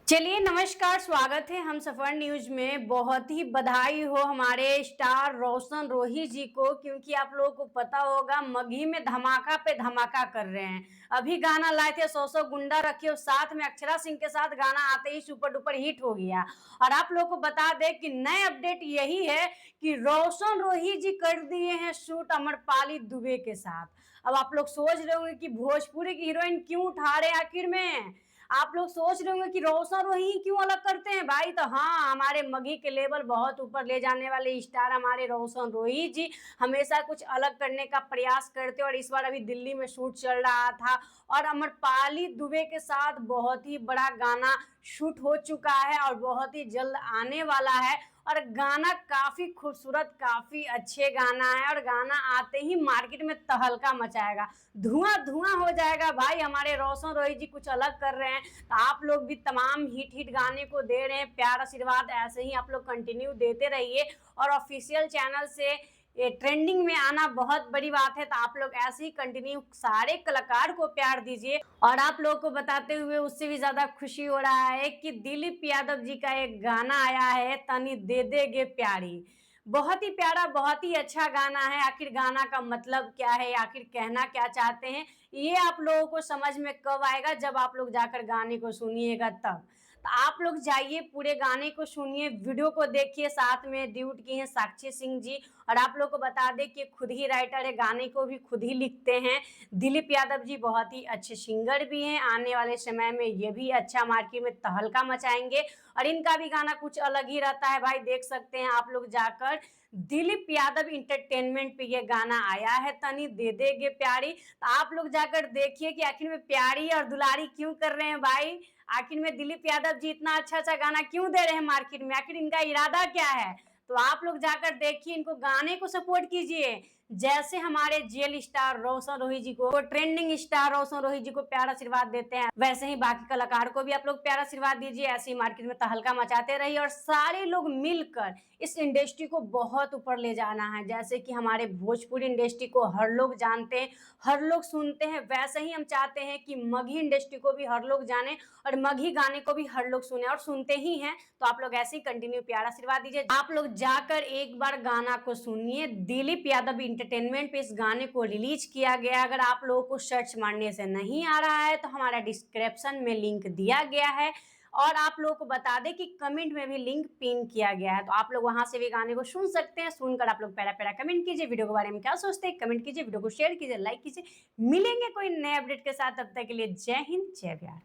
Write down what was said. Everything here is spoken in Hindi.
चलिए नमस्कार, स्वागत है हम सफर न्यूज में। बहुत ही बधाई हो हमारे स्टार रोशन रोही जी को, क्योंकि आप लोगों को पता होगा मगही में धमाका पे धमाका कर रहे हैं। अभी गाना लाए थे सौ सौ गुंडा रखिए, और साथ में अक्षरा सिंह के साथ गाना आते ही सुपर डुपर हिट हो गया। और आप लोगों को बता दें कि नए अपडेट यही है कि रोशन रोही जी कर दिए हैं शूट अमरपाली दुबे के साथ। अब आप लोग सोच रहे होंगे कि भोजपुरी की हीरोइन क्यों उठा रहे आखिर में। आप लोग सोच रहे होंगे कि रोशन रोही क्यों अलग करते हैं भाई, तो हाँ, हमारे मगही के लेवल बहुत ऊपर ले जाने वाले स्टार हमारे रोशन रोही जी हमेशा कुछ अलग करने का प्रयास करते, और इस बार अभी दिल्ली में शूट चल रहा था और अमरपाली दुबे के साथ बहुत ही बड़ा गाना शूट हो चुका है और बहुत ही जल्द आने वाला है। और गाना काफी खूबसूरत, काफी अच्छे गाना है, और गाना आते ही मार्केट में तहलका मचाएगा, धुआं धुआं हो जाएगा भाई। हमारे रोशन रोही जी कुछ अलग कर रहे हैं, तो आप लोग भी तमाम हिट हिट गाने को दे रहे हैं प्यार आशीर्वाद, ऐसे ही आप लोग कंटिन्यू देते रहिए। और ऑफिशियल चैनल से ये ट्रेंडिंग में आना बहुत बड़ी बात है, तो आप लोग ऐसे ही कंटिन्यू सारे कलाकार को प्यार दीजिए। और आप लोगों को बताते हुए उससे भी ज्यादा खुशी हो रहा है कि दिलीप यादव जी का एक गाना आया है, तनी दे देगे प्यारी। बहुत ही प्यारा, बहुत ही अच्छा गाना है। आखिर गाना का मतलब क्या है, आखिर कहना क्या चाहते हैं, ये आप लोगों को समझ में कब आएगा, जब आप लोग जाकर गाने को सुनिएगा तब। तो आप लोग जाइए, पूरे गाने को सुनिए, वीडियो को देखिए, साथ में ड्यूट की हैं साक्षी सिंह जी। और आप लोग को बता दें कि खुद ही राइटर है, गाने को भी खुद ही लिखते हैं। दिलीप यादव जी बहुत ही अच्छे सिंगर भी हैं, आने वाले समय में ये भी अच्छा मार्केट में तहलका मचाएंगे। और इनका भी गाना कुछ अलग ही रहता है भाई, देख सकते हैं आप लोग जाकर। दिलीप यादव इंटरटेनमेंट पे ये गाना आया है, तनी दे देगे प्यारी। तो आप लोग जाकर देखिए कि आखिर में प्यारी और दुलारी क्यों कर रहे हैं भाई। आखिर में दिलीप यादव जी इतना अच्छा अच्छा गाना क्यों दे रहे हैं मार्केट में, आखिर इनका इरादा क्या है। तो आप लोग जाकर देखिए, इनको गाने को सपोर्ट कीजिए। जैसे हमारे जेल स्टार रोशन रोही जी को, ट्रेंडिंग स्टार रोशन रोही जी को प्यार आशीर्वाद देते हैं, वैसे ही बाकी कलाकार को भी आप लोग प्यार आशीर्वाद दीजिए। ऐसे ही मार्केट में तहलका मचाते रहिए, और सारे लोग मिलकर इस इंडस्ट्री को बहुत ऊपर ले जाना है। जैसे कि हमारे भोजपुरी इंडस्ट्री को हर लोग जानते हैं, हर लोग सुनते हैं, वैसे ही हम चाहते हैं कि मगही इंडस्ट्री को भी हर लोग जाने, और मगही गाने को भी हर लोग सुने और सुनते ही हैं। तो आप लोग ऐसे ही कंटिन्यू प्यार आशीर्वाद दीजिए। आप लोग जाकर एक बार गाना को सुनिए। दिलीप यादव इंटरटेनमेंट पे इस गाने को रिलीज किया गया। अगर आप लोगों को सर्च मारने से नहीं आ रहा है तो हमारा डिस्क्रिप्शन में लिंक दिया गया है, और आप लोगों को बता दें कि कमेंट में भी लिंक पिन किया गया है, तो आप लोग वहां से भी गाने को सुन सकते हैं। सुनकर आप लोग प्यारा प्यारा कमेंट कीजिए, वीडियो के बारे में क्या सोचते हैं कमेंट कीजिए, वीडियो को शेयर कीजिए, लाइक कीजिए। मिलेंगे कोई नए अपडेट के साथ, तब तक के लिए जय हिंद जय बिहार।